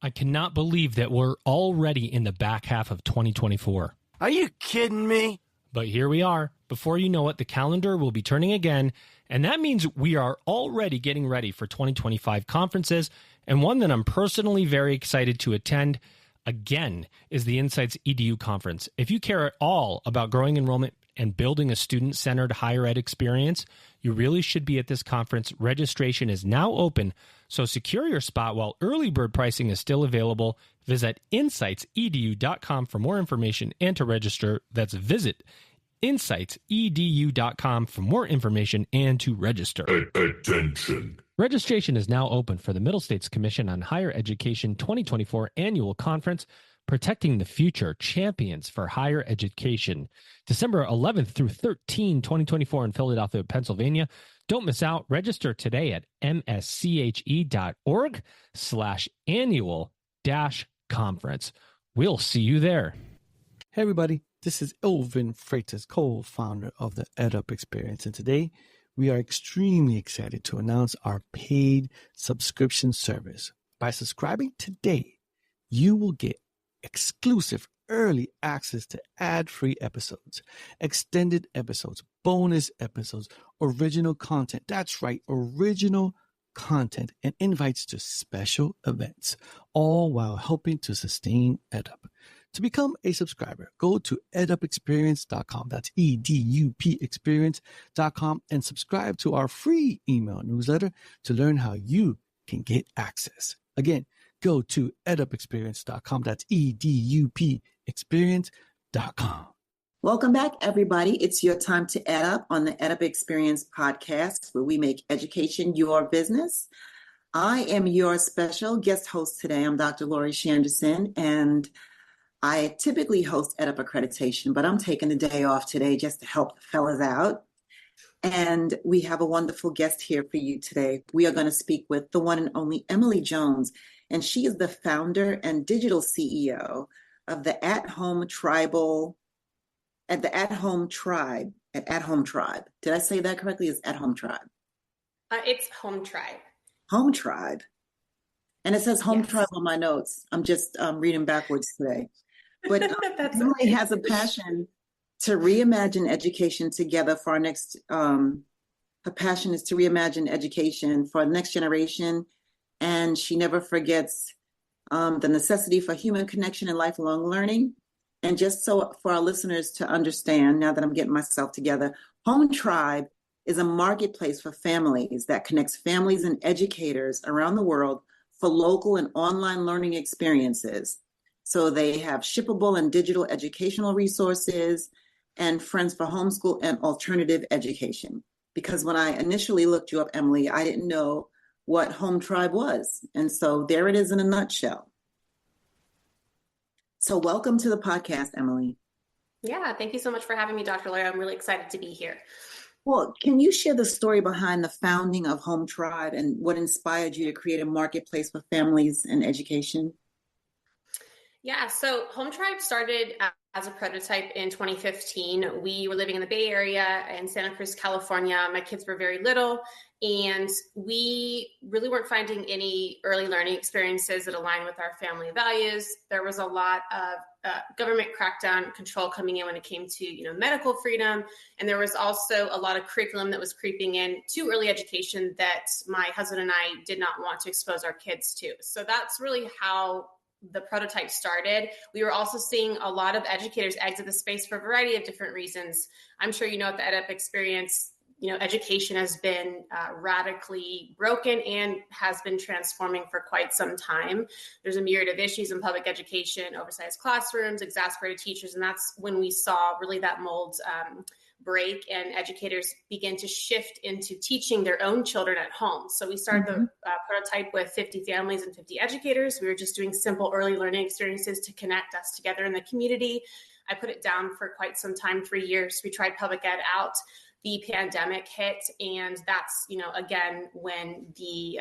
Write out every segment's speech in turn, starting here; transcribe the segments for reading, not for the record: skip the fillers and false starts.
I cannot believe that we're already in the back half of 2024. Are you kidding me? But here we are. Before you know it, the calendar will be turning again, and that means we are already getting ready for 2025 conferences, and one that I'm personally very excited to attend, again, is the Insights EDU Conference. If you care at all about growing enrollment and building a student-centered higher ed experience, you really should be at this conference. Registration is now open, so secure your spot while early bird pricing is still available. Visit insightsedu.com for more information and to register. That's visit insightsedu.com for more information and to register. Attention. Registration is now open for the Middle States Commission on Higher Education 2024 Annual Conference, Protecting the Future, Champions for Higher Education, December 11th through 13, 2024 in Philadelphia, Pennsylvania. Don't miss out. Register today at msche.org/annual-conference. We'll see you there. Hey everybody, this is Elvin Freitas, co-founder of the EdUp Experience, and today we are extremely excited to announce our paid subscription service. By subscribing today, you will get exclusive early access to ad-free episodes, extended episodes, bonus episodes, original content. That's right, original content, and invites to special events, all while helping to sustain EdUp. To become a subscriber, go to edupexperience.com. That's EDUP experience.com and subscribe to our free email newsletter to learn how you can get access. Again, go to edupexperience.com. That's EDUP experience.com. Welcome back, everybody. It's your time to Ed Up on the EdUp Experience podcast, where we make education your business. I am your special guest host today. I'm Dr. Lori Shanderson, and I typically host EdUp Accreditation, but I'm taking the day off today just to help the fellas out. And we have a wonderful guest here for you today. We are going to speak with the one and only Emily Jones, and she is the founder and digital CEO of the At-Home Tribe. Did I say that correctly? It's At-Home Tribe. It's Home Tribe. Home Tribe. And it says Home Yes. Tribe on my notes. I'm just reading backwards today. But Emily has a passion to reimagine education together for our next, her passion is to reimagine education for the next generation. And she never forgets the necessity for human connection and lifelong learning. And just so for our listeners to understand, now that I'm getting myself together, Home Tribe is a marketplace for families that connects families and educators around the world for local and online learning experiences. So they have shippable and digital educational resources and friends for homeschool and alternative education. Because when I initially looked you up, Emily, I didn't know what Home Tribe was. And so there it is in a nutshell. So welcome to the podcast, Emily. Yeah, thank you so much for having me, Dr. Lori. I'm really excited to be here. Well, can you share the story behind the founding of Home Tribe and what inspired you to create a marketplace for families and education? Yeah, so Home Tribe started as a prototype in 2015. We were living in the Bay Area in Santa Cruz, California. My kids were very little, and we really weren't finding any early learning experiences that align with our family values. There was a lot of government crackdown control coming in when it came to, medical freedom. And there was also a lot of curriculum that was creeping in to early education that my husband and I did not want to expose our kids to. So that's really how the prototype started. We were also seeing a lot of educators exit the space for a variety of different reasons. I'm sure at the EdUp Experience, education has been radically broken and has been transforming for quite some time. There's a myriad of issues in public education, oversized classrooms, exasperated teachers, and that's when we saw really that mold break and educators begin to shift into teaching their own children at home. So we started the prototype with 50 families and 50 educators. We were just doing simple early learning experiences to connect us together in the community. I put it down for quite some time, 3 years. We tried public ed out. The pandemic hit, and that's, again, when the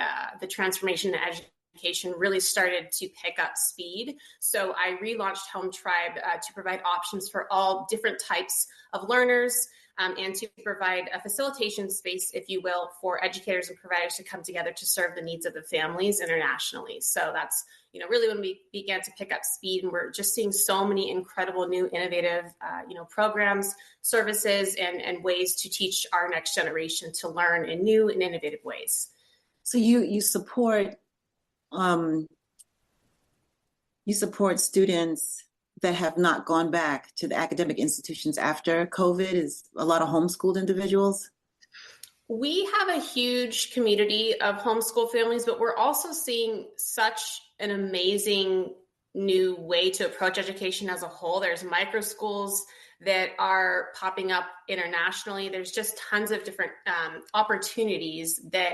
transformation in education really started to pick up speed. So I relaunched Home Tribe to provide options for all different types of learners. and to provide a facilitation space, if you will, for educators and providers to come together to serve the needs of the families internationally. So that's, really when we began to pick up speed, and we're just seeing so many incredible new innovative, programs, services, and ways to teach our next generation to learn in new and innovative ways. So you support students that have not gone back to the academic institutions after COVID, is a lot of homeschooled individuals? We have a huge community of homeschool families, but we're also seeing such an amazing new way to approach education as a whole. There's micro schools that are popping up internationally. There's just tons of different opportunities that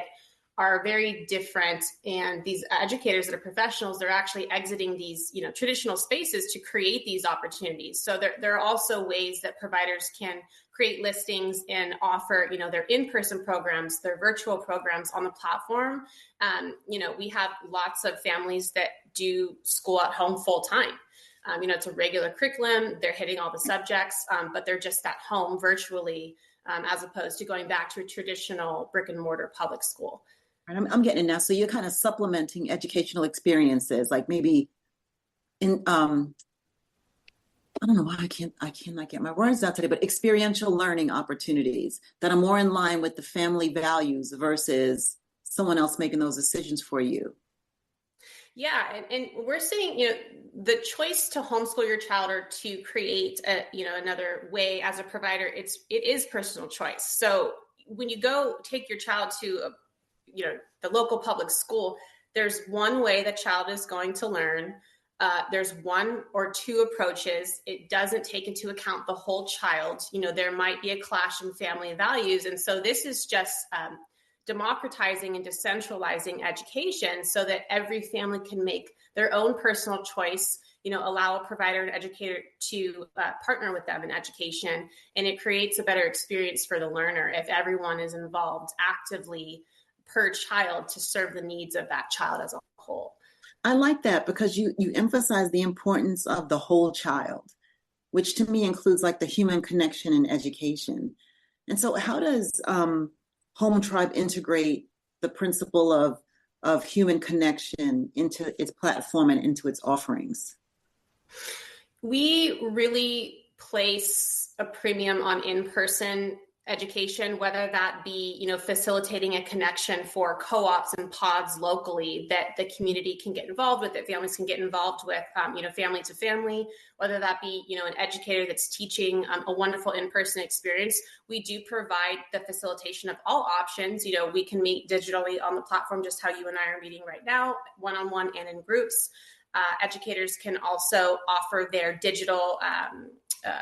are very different. And these educators that are professionals, they're actually exiting these, traditional spaces to create these opportunities. So there are also ways that providers can create listings and offer, their in-person programs, their virtual programs on the platform. We have lots of families that do school at home full time. It's a regular curriculum. They're hitting all the subjects, but they're just at home virtually, as opposed to going back to a traditional brick and mortar public school. I'm getting it now. So you're kind of supplementing educational experiences, like maybe in, I don't know why I cannot get my words out today, but experiential learning opportunities that are more in line with the family values versus someone else making those decisions for you. Yeah, and we're seeing, the choice to homeschool your child or to create another way as a provider, it is personal choice. So when you go take your child to the local public school, there's one way the child is going to learn. There's one or two approaches. It doesn't take into account the whole child. There might be a clash in family values. And so this is just democratizing and decentralizing education so that every family can make their own personal choice, allow a provider and educator to partner with them in education. And it creates a better experience for the learner if everyone is involved actively per child to serve the needs of that child as a whole. I like that because you emphasize the importance of the whole child, which to me includes like the human connection in education. And so how does Home Tribe integrate the principle of human connection into its platform and into its offerings? We really place a premium on in-person education, whether that be, facilitating a connection for co-ops and pods locally that the community can get involved with, that families can get involved with, family to family, whether that be, an educator that's teaching a wonderful in-person experience. We do provide the facilitation of all options. We can meet digitally on the platform, just how you and I are meeting right now, one-on-one and in groups. Educators can also offer their digital,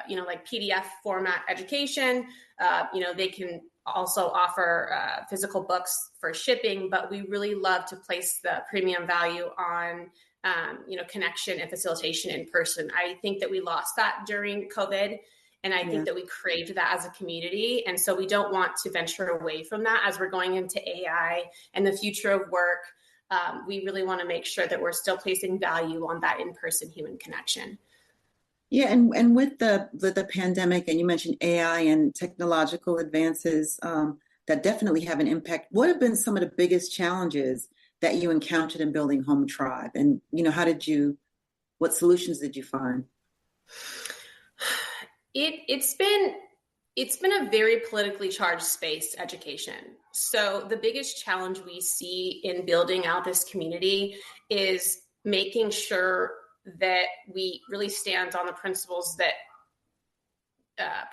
like PDF format education. They can also offer physical books for shipping, but we really love to place the premium value on, connection and facilitation in person. I think that we lost that during COVID. And I think that we craved that as a community. And so we don't want to venture away from that as we're going into AI and the future of work. We really want to make sure that we're still placing value on that in-person human connection. Yeah, and with the pandemic, and you mentioned AI and technological advances that definitely have an impact. What have been some of the biggest challenges that you encountered in building Home Tribe? And what solutions did you find? It's been a very politically charged space, education. So the biggest challenge we see in building out this community is making sure that we really stand on the principles that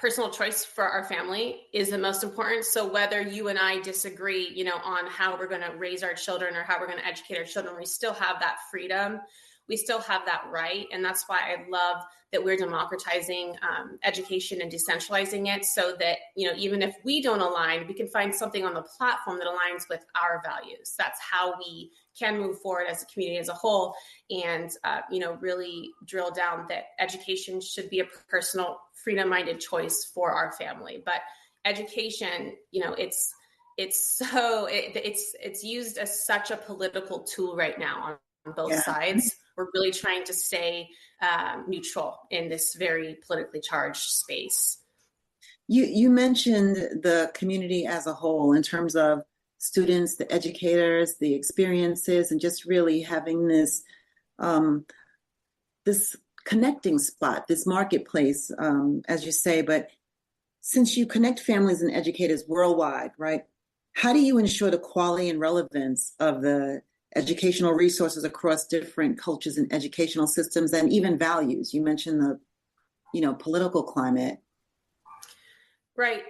personal choice for our family is the most important. So whether you and I disagree, on how we're going to raise our children or how we're going to educate our children, we still have that freedom. We still have that right. And that's why I love that we're democratizing education and decentralizing it so that, even if we don't align, we can find something on the platform that aligns with our values. That's how we can move forward as a community as a whole and, really drill down that education should be a personal freedom-minded choice for our family. But education, it's used as such a political tool right now on both sides. We're really trying to stay neutral in this very politically charged space. You mentioned the community as a whole in terms of students, the educators, the experiences, and just really having um, this connecting spot, this marketplace, as you say. But since you connect families and educators worldwide, right? How do you ensure the quality and relevance of the educational resources across different cultures and educational systems and even values? You mentioned the, political climate. Right.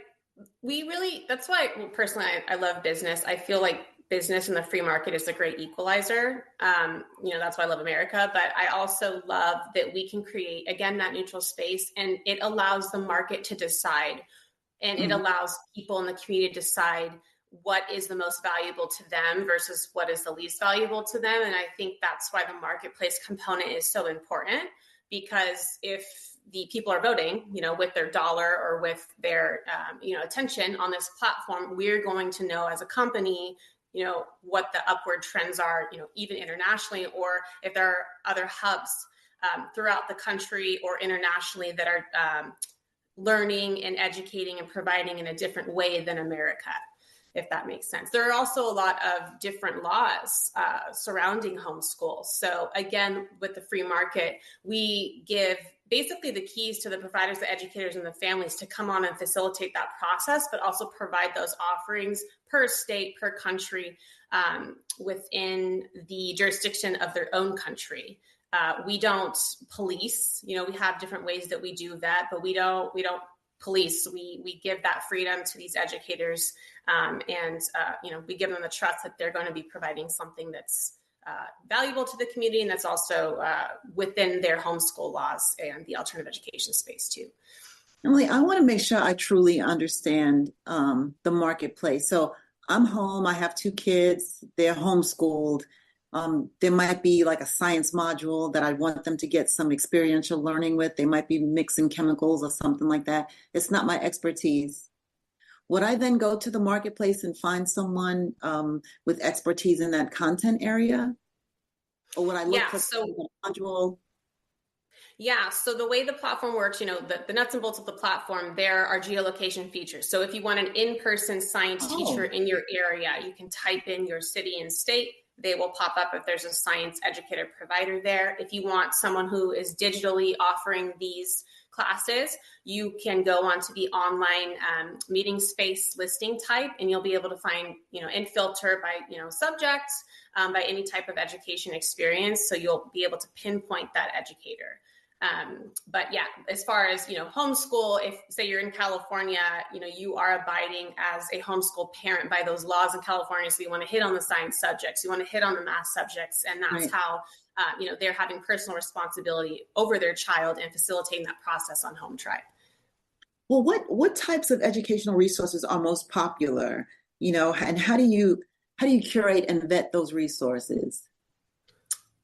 That's why, well, personally, I love business. I feel like business and the free market is a great equalizer. That's why I love America, but I also love that we can create, again, that neutral space, and it allows the market to decide, and it allows people in the community to decide what is the most valuable to them versus what is the least valuable to them. And I think that's why the marketplace component is so important, because if the people are voting, with their dollar or with their, attention on this platform, we're going to know as a company, what the upward trends are, even internationally, or if there are other hubs throughout the country or internationally that are learning and educating and providing in a different way than America, if that makes sense. There are also a lot of different laws surrounding homeschool. So again, with the free market, we give basically the keys to the providers, the educators, and the families to come on and facilitate that process, but also provide those offerings per state, per country, within the jurisdiction of their own country. We don't police, we have different ways that we do that, but we don't police. We give that freedom to these educators, and we give them the trust that they're going to be providing something that's valuable to the community, and that's also within their homeschool laws and the alternative education space too. Emily, I want to make sure I truly understand the marketplace. So I'm home, I have 2 kids, they're homeschooled. There might be like a science module that I want them to get some experiential learning with. They might be mixing chemicals or something like that. It's not my expertise. Would I then go to the marketplace and find someone with expertise in that content area? Or would I look for a module? Yeah, so the way the platform works, the nuts and bolts of the platform, there are geolocation features. So if you want an in-person science teacher in your area, you can type in your city and state. They will pop up if there's a science educator provider there. If you want someone who is digitally offering these classes, you can go onto the online meeting space listing type, and you'll be able to find, and filter by, subjects, by any type of education experience. So you'll be able to pinpoint that educator. But yeah, as far as, homeschool, if say you're in California, you are abiding as a homeschool parent by those laws in California. So you want to hit on the science subjects, you want to hit on the math subjects, and that's right. How, they're having personal responsibility over their child and facilitating that process on Home Tribe. Well, what types of educational resources are most popular, and how do you curate and vet those resources?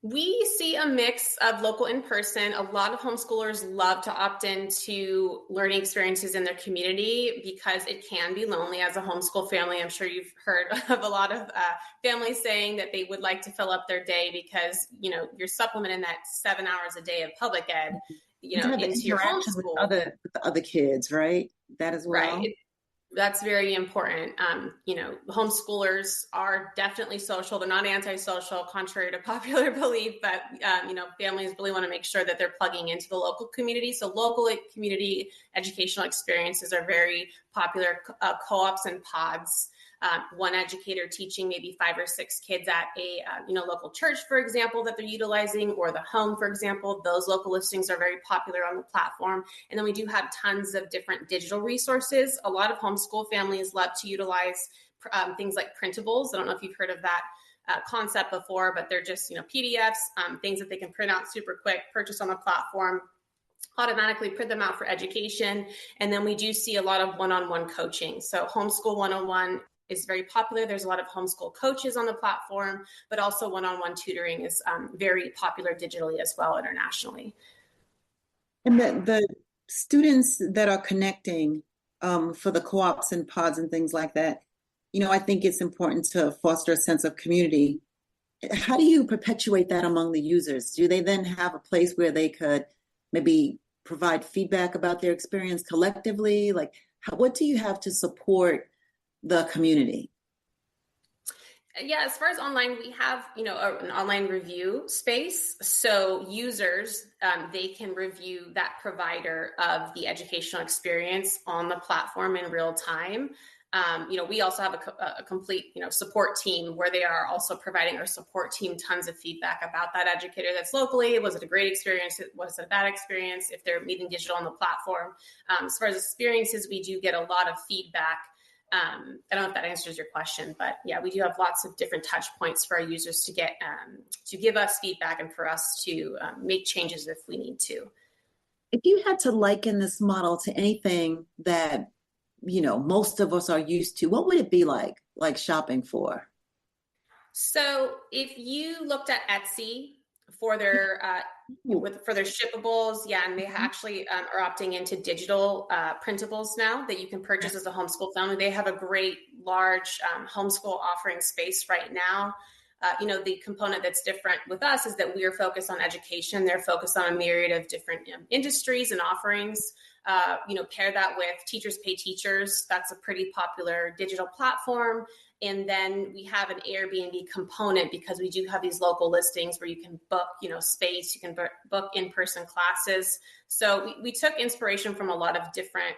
We see a mix of local in-person. A lot of homeschoolers love to opt into learning experiences in their community because it can be lonely as a homeschool family. I'm sure you've heard of a lot of families saying that they would like to fill up their day because, you're supplementing that 7 hours a day of public ed, into your homeschool. With the other kids, right? That as well. Right. That's very important. Homeschoolers are definitely social. They're not antisocial, contrary to popular belief, but, families really want to make sure that they're plugging into the local community. So local community educational experiences are very popular, co-ops and pods. One educator teaching maybe 5 or 6 kids at a local church, for example, that they're utilizing, or the home, for example. Those local listings are very popular on the platform. And then we do have tons of different digital resources. A lot of homeschool families love to utilize things like printables. I don't know if you've heard of that concept before, but they're just PDFs, things that they can print out super quick, purchase on the platform, automatically print them out for education. And then we do see a lot of one-on-one coaching. So Homeschool 101 is very popular. There's a lot of homeschool coaches on the platform, but also one-on-one tutoring is very popular digitally as well internationally. And the students that are connecting for the co-ops and pods and things like that, I think it's important to foster a sense of community. How do you perpetuate that among the users? Do they then have a place where they could maybe provide feedback about their experience collectively? Like, what do you have to support the community? Yeah, as far as online, we have, an online review space. So users, they can review that provider of the educational experience on the platform in real time. We also have a complete, support team where they are also providing our support team tons of feedback about that educator that's locally. Was it a great experience? Was it a bad experience? If they're meeting digital on the platform. As far as experiences, we do get a lot of feedback. I don't know if that answers your question, but yeah, we do have lots of different touch points for our users to get to give us feedback and for us to make changes if we need to. If you had to liken this model to anything that, most of us are used to, what would it be like shopping for? So if you looked at Etsy for their for their shippables, and they actually are opting into digital printables now that you can purchase as a homeschool family. They have a great large homeschool offering space right now. The component that's different with us is that we are focused on education. They're focused on a myriad of different industries and offerings. Pair that with Teachers Pay Teachers. That's a pretty popular digital platform. And then we have an Airbnb component because we do have these local listings where you can book, space, you can book in-person classes. So we took inspiration from a lot of different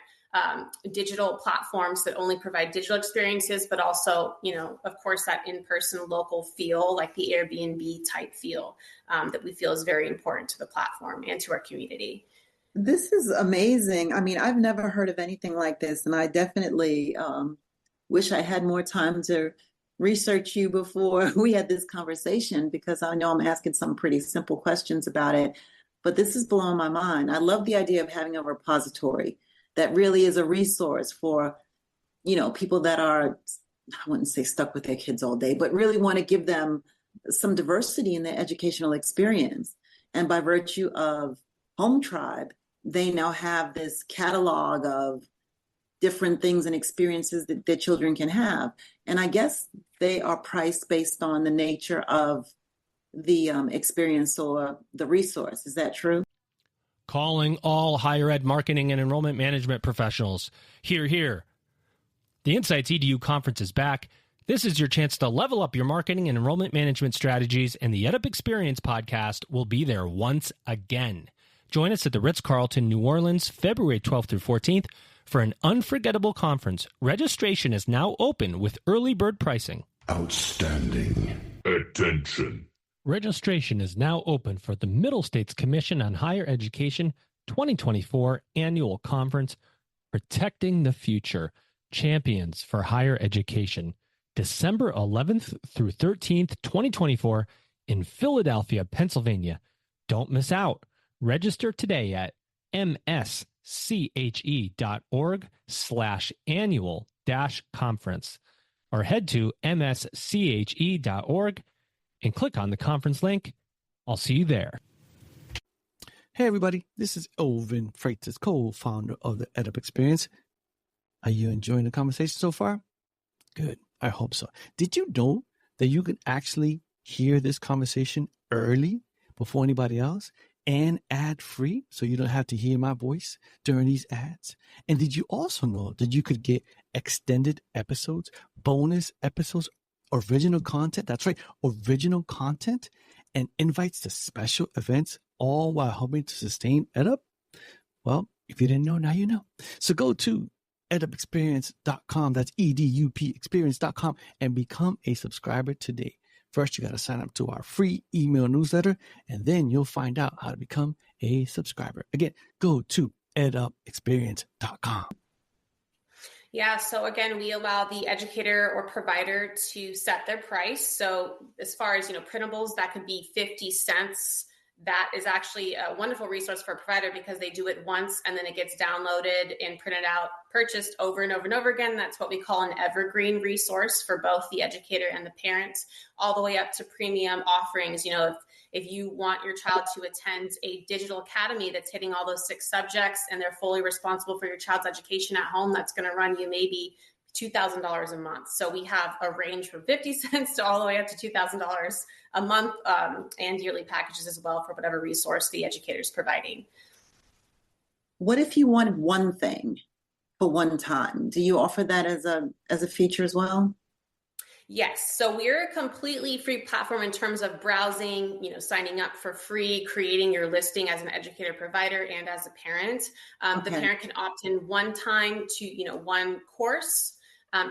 digital platforms that only provide digital experiences, but also, of course, that in-person local feel, like the Airbnb type feel that we feel is very important to the platform and to our community. This is amazing. I mean, I've never heard of anything like this, and I definitely wish I had more time to research you before we had this conversation, because I know I'm asking some pretty simple questions about it, but this is blowing my mind. I love the idea of having a repository that really is a resource for, people that are, I wouldn't say stuck with their kids all day, but really want to give them some diversity in their educational experience. And by virtue of Home Tribe, they now have this catalog of different things and experiences that their children can have. And I guess they are priced based on the nature of the experience or the resource. Is that true? Calling all higher ed marketing and enrollment management professionals. Hear, hear. The Insights EDU conference is back. This is your chance to level up your marketing and enrollment management strategies, and the EdUp Experience podcast will be there once again. Join us at the Ritz-Carlton, New Orleans, February 12th through 14th for an unforgettable conference. Registration is now open with early bird pricing. Outstanding. Attention. Registration is now open for the Middle States Commission on Higher Education 2024 Annual Conference, Protecting the Future, Champions for Higher Education, December 11th through 13th, 2024 in Philadelphia, Pennsylvania. Don't miss out. Register today at msche.org/annual-conference or head to msche.org and click on the conference link. I'll see you there. Hey, everybody. This is Elvin Freitas, co-founder of the EdUp Experience. Are you enjoying the conversation so far? Good. I hope so. Did you know that you can actually hear this conversation early before anybody else and ad-free, so you don't have to hear my voice during these ads? And did you also know that you could get extended episodes, bonus episodes, original content? That's right, original content and invites to special events, all while helping to sustain EdUp? Well, if you didn't know, now you know. So go to edupexperience.com, that's EDUP experience.com, and become a subscriber today. First, you got to sign up to our free email newsletter, and then you'll find out how to become a subscriber. Again, go to edupexperience.com. Yeah, so again, we allow the educator or provider to set their price. So as far as, printables, that could be 50 cents. That is actually a wonderful resource for a provider because they do it once and then it gets downloaded and printed out, purchased over and over and over again. That's what we call an evergreen resource for both the educator and the parents, all the way up to premium offerings. If you want your child to attend a digital academy that's hitting all those 6 subjects and they're fully responsible for your child's education at home, that's going to run you maybe $2,000 a month. So we have a range from 50 cents to all the way up to $2,000 a month, and yearly packages as well for whatever resource the educator is providing. What if you wanted one thing? for one time. Do you offer that as a feature as well? Yes. So we're a completely free platform in terms of browsing, signing up for free, creating your listing as an educator provider and as a parent. The parent can opt in one time to, one course.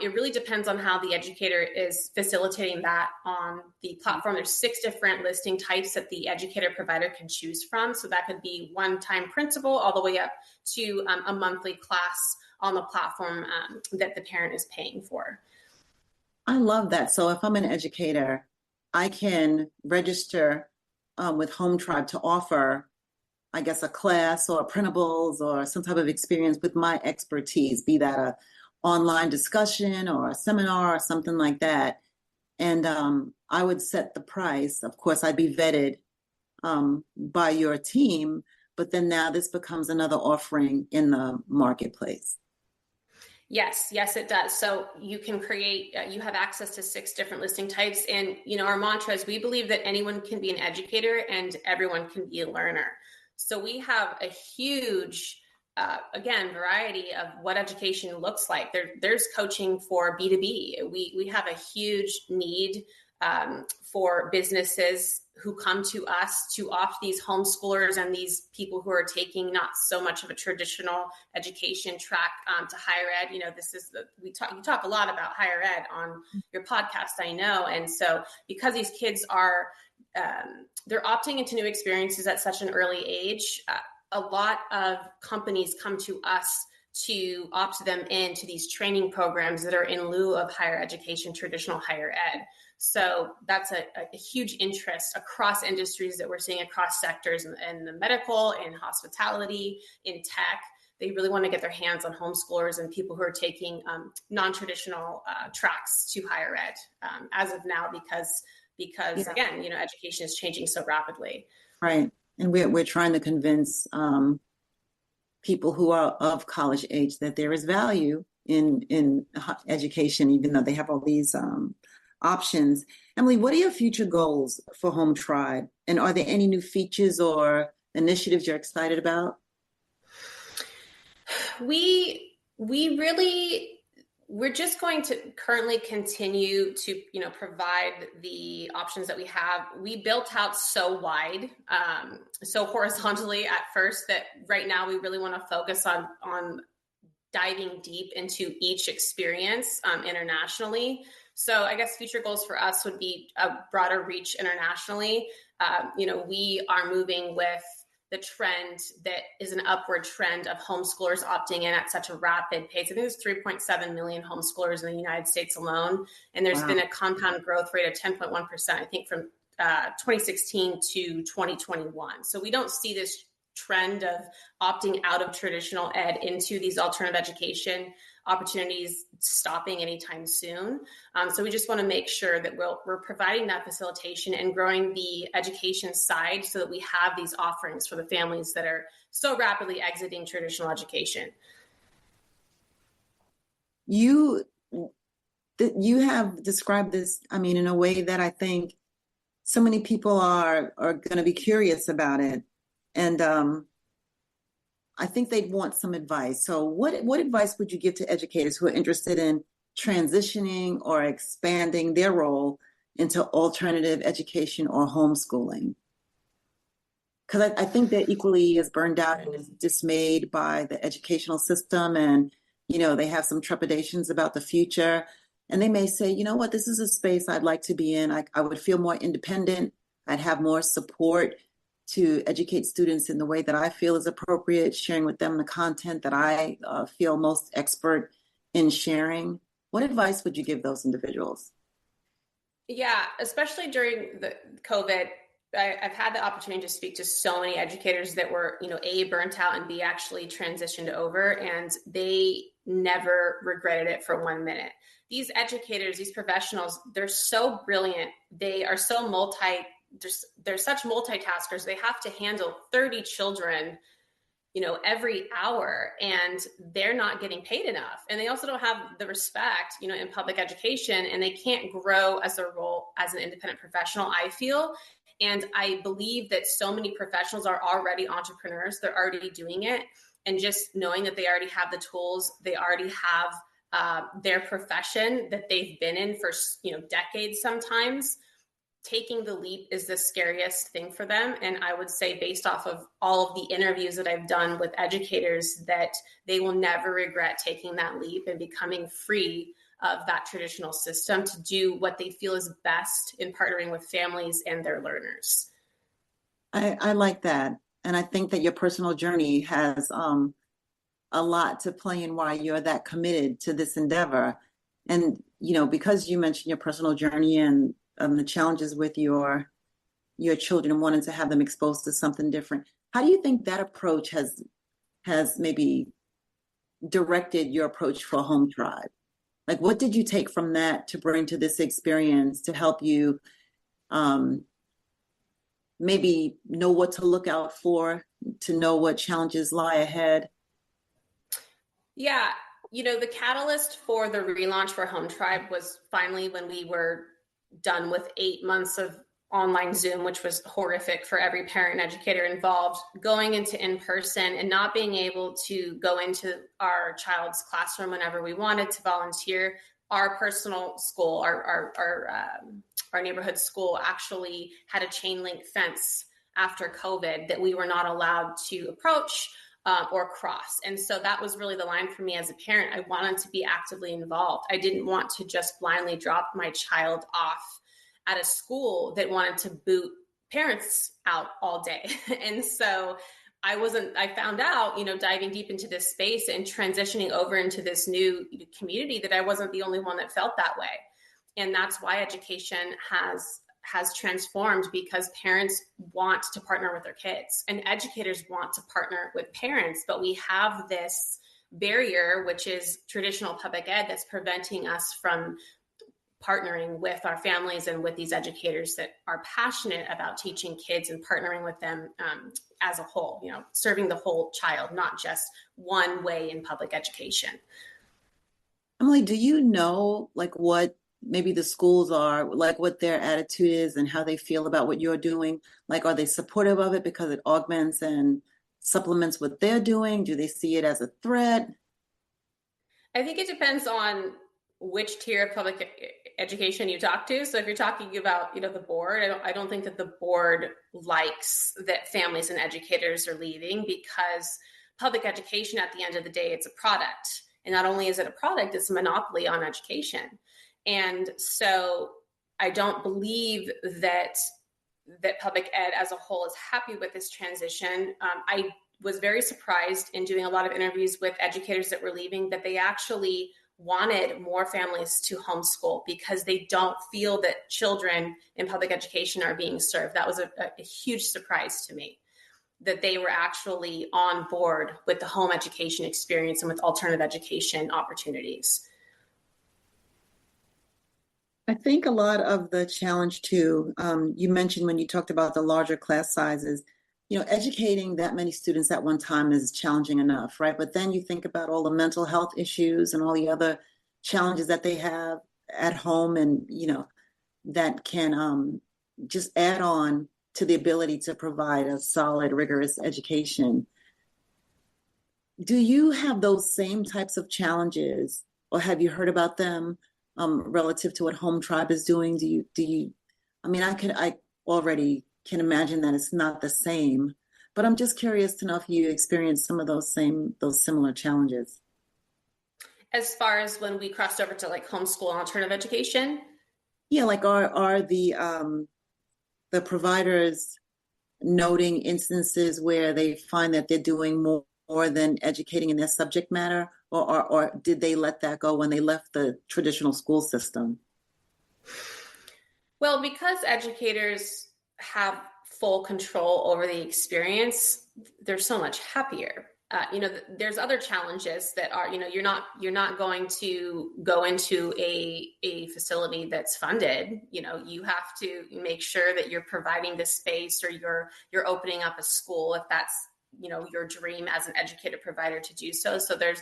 It really depends on how the educator is facilitating that on the platform. There's 6 different listing types that the educator provider can choose from. So that could be one-time principal all the way up to a monthly class on the platform that the parent is paying for. I love that. So if I'm an educator, I can register with Home Tribe to offer, I guess, a class or printables or some type of experience with my expertise, be that a online discussion or a seminar or something like that. And I would set the price. Of course, I'd be vetted by your team, but then now this becomes another offering in the marketplace. Yes, it does. So you can create, you have access to 6 different listing types. And, our mantra is we believe that anyone can be an educator and everyone can be a learner. So we have a huge, variety of what education looks like. There's coaching for B2B. We have a huge need for businesses who come to us to opt these homeschoolers and these people who are taking not so much of a traditional education track to higher ed. This is you talk a lot about higher ed on your podcast, I know. And so because these kids are, they're opting into new experiences at such an early age, a lot of companies come to us to opt them into these training programs that are in lieu of higher education, traditional higher ed. So that's a huge interest across industries that we're seeing across sectors in the medical, in hospitality, in tech. They really want to get their hands on homeschoolers and people who are taking non-traditional tracks to higher ed as of now, because again, education is changing so rapidly. Right. And we're trying to convince people who are of college age that there is value in education, even though they have all these options. Emily, what are your future goals for Home Tribe? And are there any new features or initiatives you're excited about? We're just going to currently continue to, provide the options that we have. We built out so wide, so horizontally at first, that right now we really want to focus on diving deep into each experience internationally. So I guess future goals for us would be a broader reach internationally. We are moving with the trend that is an upward trend of homeschoolers opting in at such a rapid pace. I think there's 3.7 million homeschoolers in the United States alone. And there's been a compound growth rate of 10.1%, I think, from 2016 to 2021. So we don't see this trend of opting out of traditional ed into these alternative education opportunities stopping anytime soon. So we just want to make sure that we're providing that facilitation and growing the education side so that we have these offerings for the families that are so rapidly exiting traditional education. You have described this, in a way that I think so many people are going to be curious about it. And I think they'd want some advice. So what advice would you give to educators who are interested in transitioning or expanding their role into alternative education or homeschooling? Because I think they're equally as burned out and as dismayed by the educational system. And, they have some trepidations about the future. And they may say, you know what, this is a space I'd like to be in. I would feel more independent. I'd have more support to educate students in the way that I feel is appropriate, sharing with them the content that I feel most expert in sharing. What advice would you give those individuals? Yeah, especially during the COVID, I've had the opportunity to speak to so many educators that were, A, burnt out, and B, actually transitioned over, and they never regretted it for 1 minute. These educators, these professionals, they're so brilliant. They are so they're such multitaskers. They have to handle 30 children, every hour, and they're not getting paid enough. And they also don't have the respect, in public education, and they can't grow as their role as an independent professional, I feel, And I believe that so many professionals are already entrepreneurs. They're already doing it. And just knowing that they already have the tools, they already have their profession that they've been in for, decades sometimes. Taking the leap is the scariest thing for them. And I would say, based off of all of the interviews that I've done with educators, that they will never regret taking that leap and becoming free of that traditional system to do what they feel is best in partnering with families and their learners. I like that. And I think that your personal journey has a lot to play in why you're that committed to this endeavor. And, because you mentioned your personal journey and the challenges with your children and wanting to have them exposed to something different, how do you think that approach has maybe directed your approach for Home Tribe? Like, what did you take from that to bring to this experience to help you maybe know what to look out for, to know what challenges lie ahead? Yeah, the catalyst for the relaunch for Home Tribe was finally when we were done with 8 months of online Zoom, which was horrific for every parent and educator involved, going into in-person and not being able to go into our child's classroom whenever we wanted to volunteer. Our personal school, our neighborhood school, actually had a chain link fence after COVID that we were not allowed to approach or cross. And so that was really the line for me as a parent. I wanted to be actively involved. I didn't want to just blindly drop my child off at a school that wanted to boot parents out all day. And so I found out, diving deep into this space and transitioning over into this new community, that I wasn't the only one that felt that way. And that's why education has transformed, because parents want to partner with their kids and educators want to partner with parents. But we have this barrier, which is traditional public ed, that's preventing us from partnering with our families and with these educators that are passionate about teaching kids and partnering with them as a whole, serving the whole child, not just one way in public education. Emily, do you know what maybe the schools are, what their attitude is and how they feel about what you're doing? Are they supportive of it because it augments and supplements what they're doing? Do they see it as a threat? I think it depends on which tier of public education you talk to. So if you're talking about, the board, I don't think that the board likes that families and educators are leaving, because public education, at the end of the day, it's a product. And not only is it a product, it's a monopoly on education. And so I don't believe that public ed as a whole is happy with this transition. I was very surprised in doing a lot of interviews with educators that were leaving that they actually wanted more families to homeschool because they don't feel that children in public education are being served. That was a huge surprise to me, that they were actually on board with the home education experience and with alternative education opportunities. I think a lot of the challenge too, you mentioned when you talked about the larger class sizes, educating that many students at one time is challenging enough, right? But then you think about all the mental health issues and all the other challenges that they have at home, and, that can just add on to the ability to provide a solid, rigorous education. Do you have those same types of challenges, or have you heard about them relative to what Home Tribe is doing? Do you, I already can imagine that it's not the same, but I'm just curious to know if you experienced some of those similar challenges. As far as when we crossed over to homeschool and alternative education? Yeah, are the providers noting instances where they find that they're doing more than educating in their subject matter, or did they let that go when they left the traditional school system? Well, because educators have full control over the experience, they're so much happier. There's other challenges that are, you're not going to go into a facility that's funded. You have to make sure that you're providing the space, or you're opening up a school if that's, your dream as an educator provider to do so. So there's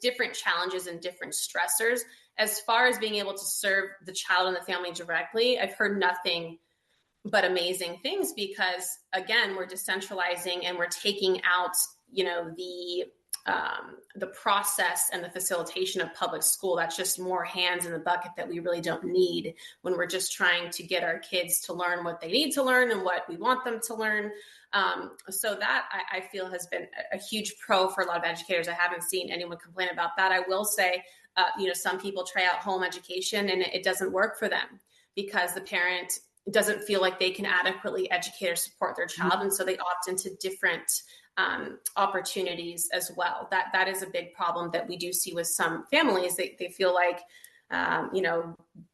different challenges and different stressors. As far as being able to serve the child and the family directly, I've heard nothing but amazing things, because again, we're decentralizing and we're taking out, the process and the facilitation of public school. That's just more hands in the bucket that we really don't need when we're just trying to get our kids to learn what they need to learn and what we want them to learn. So that I feel has been a huge pro for a lot of educators. I haven't seen anyone complain about that. I will say, some people try out home education and it doesn't work for them because the parent doesn't feel like they can adequately educate or support their child. And so they opt into different opportunities as well. That is a big problem that we do see with some families. They feel like,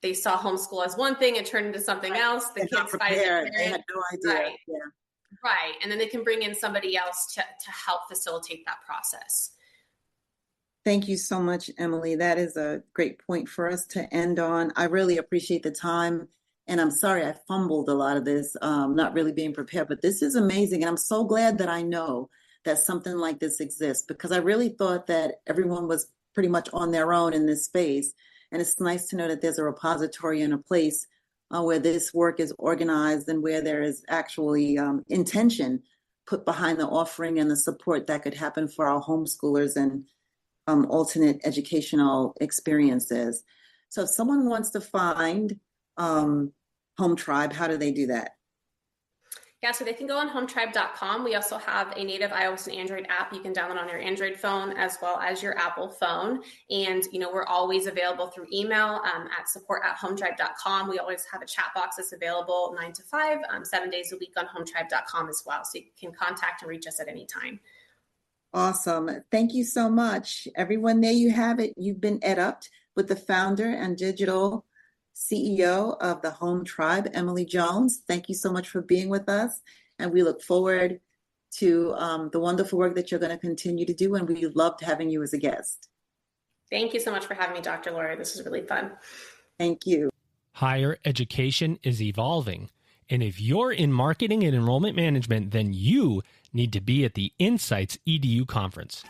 they saw homeschool as one thing, it turned into something else. The kids they had no idea. Right. Yeah. Right. And then they can bring in somebody else to help facilitate that process. Thank you so much, Emily. That is a great point for us to end on. I really appreciate the time. And I'm sorry I fumbled a lot of this, not really being prepared, but this is amazing. And I'm so glad that I know that something like this exists, because I really thought that everyone was pretty much on their own in this space. And it's nice to know that there's a repository and a place where this work is organized and where there is actually intention put behind the offering and the support that could happen for our homeschoolers and alternate educational experiences. So if someone wants to find Home Tribe, how do they do that? Yeah, so they can go on hometribe.com. We also have a native iOS and Android app you can download on your Android phone as well as your Apple phone. And, we're always available through email at support@hometribe.com. We always have a chat box that's available 9 to 5, 7 days a week on hometribe.com as well. So you can contact and reach us at any time. Awesome. Thank you so much. Everyone, there you have it. You've been EdUp'd with the founder and digital CEO of the Home Tribe, Emily Jones. Thank you so much for being with us. And we look forward to the wonderful work that you're going to continue to do. And we loved having you as a guest. Thank you so much for having me, Dr. Laura. This is really fun. Thank you. Higher education is evolving. And if you're in marketing and enrollment management, then you need to be at the Insights EDU conference.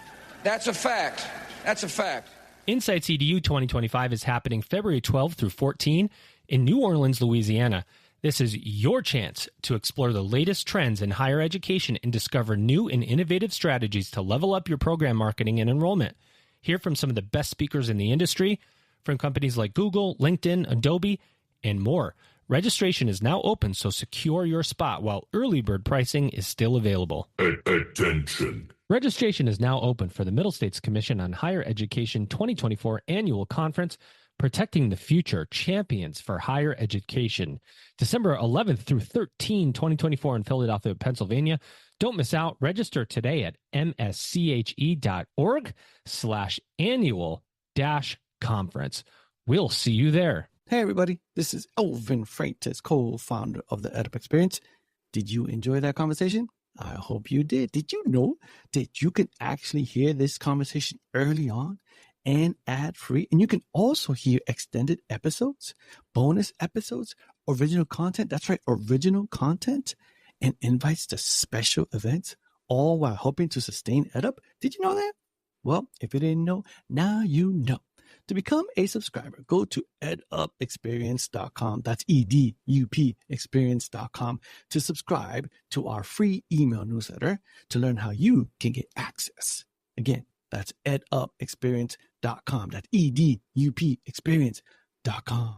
That's a fact. That's a fact. Insights EDU 2025 is happening February 12 through 14 in New Orleans, Louisiana. This is your chance to explore the latest trends in higher education and discover new and innovative strategies to level up your program marketing and enrollment. Hear from some of the best speakers in the industry, from companies like Google, LinkedIn, Adobe, and more. Registration is now open, so secure your spot while early bird pricing is still available. Attention. Registration is now open for the Middle States Commission on Higher Education 2024 Annual Conference, Protecting the Future, Champions for Higher Education, December 11th through 13, 2024 in Philadelphia, Pennsylvania. Don't miss out. Register today at msche.org/annual-conference. We'll see you there. Hey everybody, this is Elvin Freitas, co-founder of the EdUp Experience. Did you enjoy that conversation? I hope you did. Did you know that you can actually hear this conversation early on and ad-free? And you can also hear extended episodes, bonus episodes, original content. That's right, original content and invites to special events, all while helping to sustain EdUp. Did you know that? Well, if you didn't know, now you know. To become a subscriber, go to edupexperience.com. That's EDUP experience.com to subscribe to our free email newsletter to learn how you can get access. Again, that's edupexperience.com. That's EDUP experience.com.